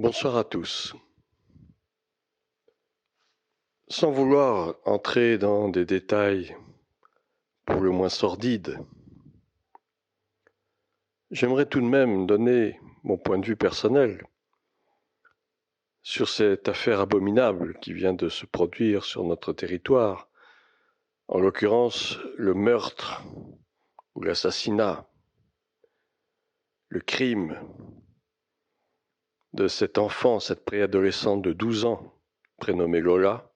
Bonsoir à tous. Sans vouloir entrer dans des détails pour le moins sordides, j'aimerais tout de même donner mon point de vue personnel sur cette affaire abominable qui vient de se produire sur notre territoire, en l'occurrence le meurtre ou l'assassinat, le crime de cet enfant, cette préadolescente de 12 ans, prénommée Lola,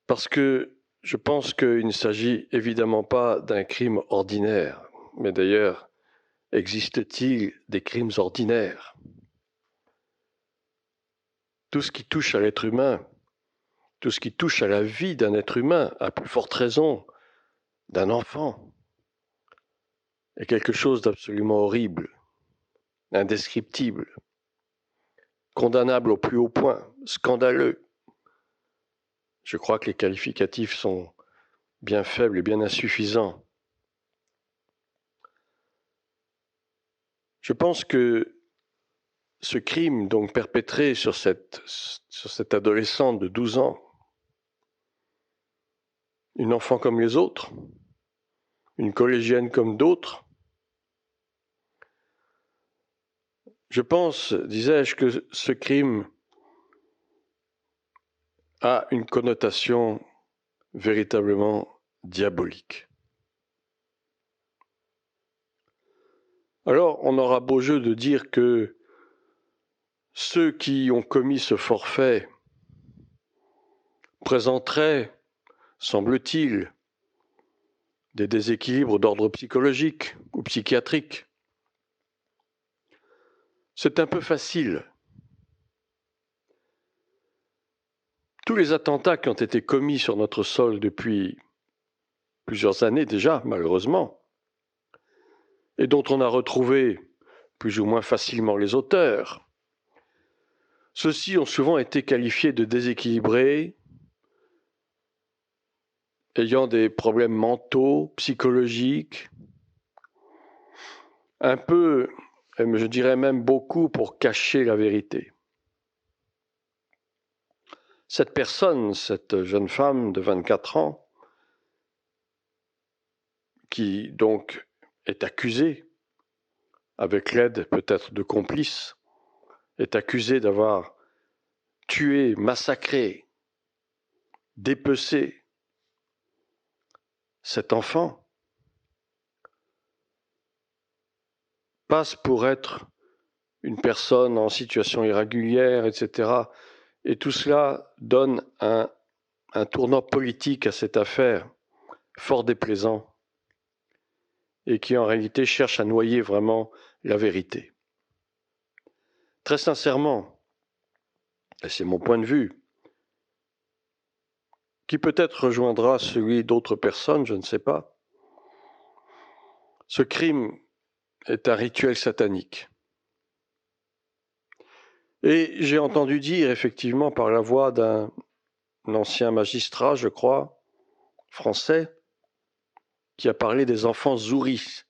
parce que je pense qu'il ne s'agit évidemment pas d'un crime ordinaire, mais d'ailleurs, existe-t-il des crimes ordinaires? Tout ce qui touche à l'être humain, tout ce qui touche à la vie d'un être humain, à plus forte raison d'un enfant, est quelque chose d'absolument horrible, indescriptible, condamnable au plus haut point, scandaleux. Je crois que les qualificatifs sont bien faibles et bien insuffisants. Je pense que ce crime donc perpétré sur cette adolescente de 12 ans, une enfant comme les autres, une collégienne comme d'autres, je pense, disais-je, que ce crime a une connotation véritablement diabolique. Alors, on aura beau jeu de dire que ceux qui ont commis ce forfait présenteraient, semble-t-il, des déséquilibres d'ordre psychologique ou psychiatrique. C'est un peu facile. Tous les attentats qui ont été commis sur notre sol depuis plusieurs années déjà, malheureusement, et dont on a retrouvé plus ou moins facilement les auteurs, ceux-ci ont souvent été qualifiés de déséquilibrés, ayant des problèmes mentaux, psychologiques, un peu, je dirais même beaucoup, pour cacher la vérité. Cette personne, cette jeune femme de 24 ans, qui donc est accusée, avec l'aide peut-être de complices, est accusée d'avoir tué, massacré, dépecé cet enfant, passe pour être une personne en situation irrégulière, etc. Et tout cela donne un tournant politique à cette affaire, fort déplaisant, et qui en réalité cherche à noyer vraiment la vérité. Très sincèrement, et c'est mon point de vue, qui peut-être rejoindra celui d'autres personnes, je ne sais pas, ce crime est un rituel satanique. Et j'ai entendu dire effectivement par la voix d'un ancien magistrat, je crois, français, qui a parlé des enfants zouris.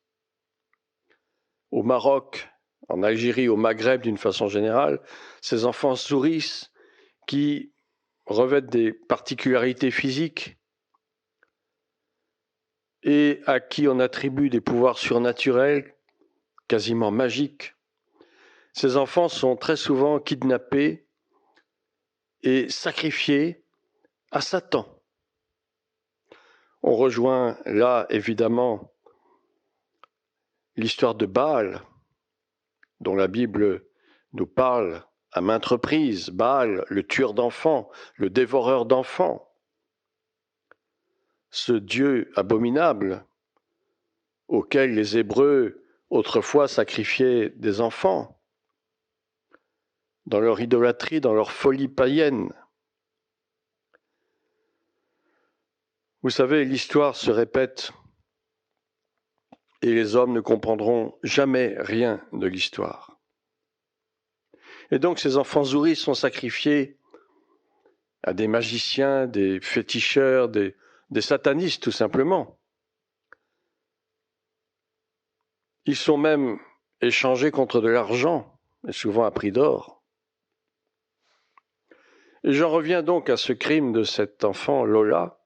Au Maroc, en Algérie, au Maghreb d'une façon générale, ces enfants zouris qui revêtent des particularités physiques et à qui on attribue des pouvoirs surnaturels, quasiment magiques. Ces enfants sont très souvent kidnappés et sacrifiés à Satan. On rejoint là, évidemment, l'histoire de Baal, dont la Bible nous parle à maintes reprises. Baal, le tueur d'enfants, le dévoreur d'enfants. Ce Dieu abominable auquel les Hébreux autrefois sacrifiaient des enfants, dans leur idolâtrie, dans leur folie païenne. Vous savez, l'histoire se répète et les hommes ne comprendront jamais rien de l'histoire. Et donc ces enfants zouris sont sacrifiés à des magiciens, des féticheurs, des satanistes tout simplement. Ils sont même échangé contre de l'argent, et souvent à prix d'or. Et j'en reviens donc à ce crime de cet enfant Lola,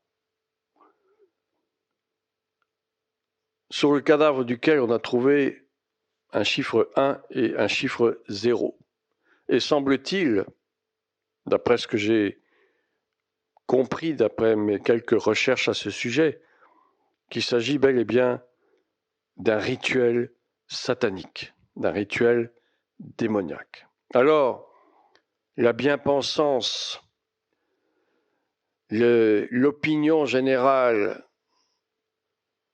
sur le cadavre duquel on a trouvé un chiffre 1 et un chiffre 0. Et semble-t-il, d'après ce que j'ai compris, d'après mes quelques recherches à ce sujet, qu'il s'agit bel et bien d'un rituel satanique, d'un rituel démoniaque. Alors, la bien-pensance, l'opinion générale,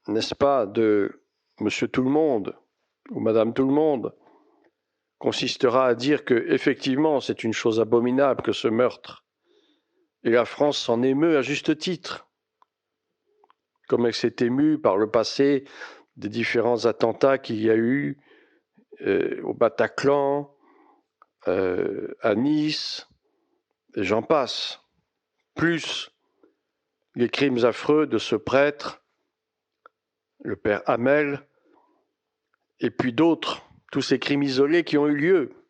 n'est-ce pas, de Monsieur Tout-le-Monde ou Madame Tout-le-Monde, consistera à dire que effectivement c'est une chose abominable que ce meurtre, et la France s'en émeut à juste titre, comme elle s'est émue par le passé des différents attentats qu'il y a eu au Bataclan, à Nice, et j'en passe. Plus les crimes affreux de ce prêtre, le père Hamel, et puis d'autres, tous ces crimes isolés qui ont eu lieu.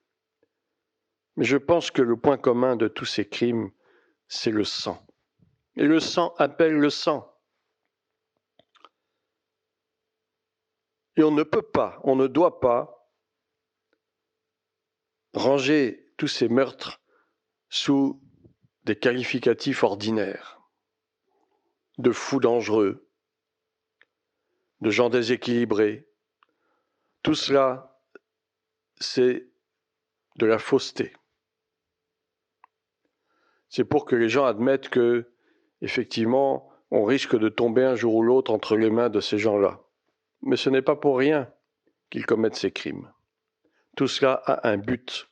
Mais je pense que le point commun de tous ces crimes, c'est le sang. Et le sang appelle le sang. Et on ne peut pas, on ne doit pas ranger tous ces meurtres sous des qualificatifs ordinaires, de fous dangereux, de gens déséquilibrés. Tout cela, c'est de la fausseté. C'est pour que les gens admettent que, effectivement, on risque de tomber un jour ou l'autre entre les mains de ces gens-là. Mais ce n'est pas pour rien qu'ils commettent ces crimes. Tout cela a un but.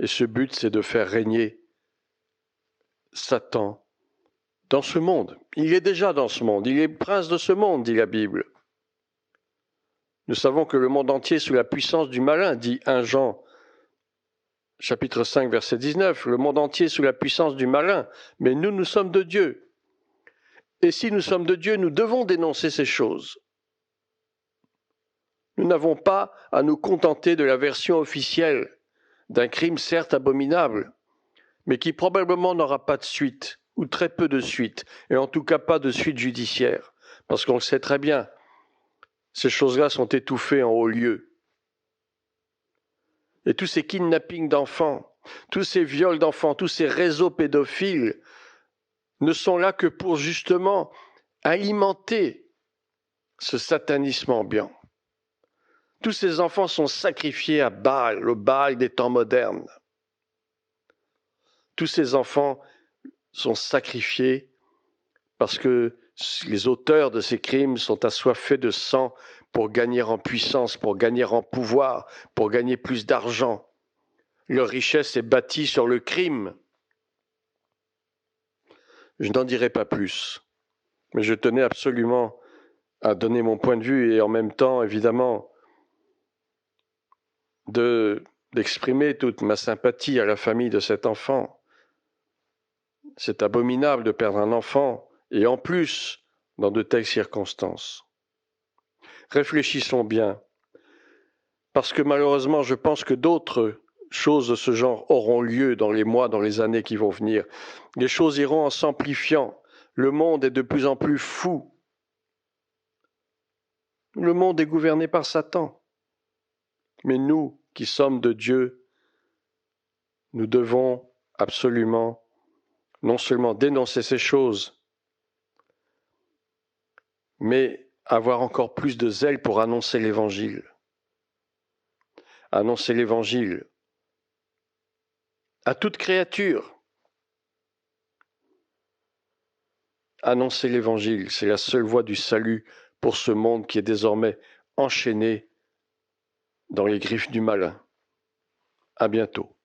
Et ce but, c'est de faire régner Satan dans ce monde. Il est déjà dans ce monde. Il est prince de ce monde, dit la Bible. Nous savons que le monde entier est sous la puissance du malin, dit 1 Jean, chapitre 5, verset 19. Le monde entier est sous la puissance du malin, mais nous, nous sommes de Dieu. Et si nous sommes de Dieu, nous devons dénoncer ces choses. Nous n'avons pas à nous contenter de la version officielle d'un crime certes abominable, mais qui probablement n'aura pas de suite, ou très peu de suite, et en tout cas pas de suite judiciaire, parce qu'on le sait très bien, ces choses-là sont étouffées en haut lieu. Et tous ces kidnappings d'enfants, tous ces viols d'enfants, tous ces réseaux pédophiles ne sont là que pour justement alimenter ce satanisme ambiant. Tous ces enfants sont sacrifiés à Baal, le Baal des temps modernes. Tous ces enfants sont sacrifiés parce que les auteurs de ces crimes sont assoiffés de sang pour gagner en puissance, pour gagner en pouvoir, pour gagner plus d'argent. Leur richesse est bâtie sur le crime. Je n'en dirai pas plus, mais je tenais absolument à donner mon point de vue et en même temps, évidemment, d'exprimer toute ma sympathie à la famille de cet enfant. C'est abominable de perdre un enfant, et en plus, dans de telles circonstances. Réfléchissons bien, parce que malheureusement, je pense que d'autres choses de ce genre auront lieu dans les mois, dans les années qui vont venir. Les choses iront en s'amplifiant. Le monde est de plus en plus fou. Le monde est gouverné par Satan. Mais nous, qui sommes de Dieu, nous devons absolument non seulement dénoncer ces choses, mais avoir encore plus de zèle pour annoncer l'Évangile. Annoncer l'Évangile à toute créature. Annoncer l'Évangile, c'est la seule voie du salut pour ce monde qui est désormais enchaîné dans les griffes du malin. À bientôt.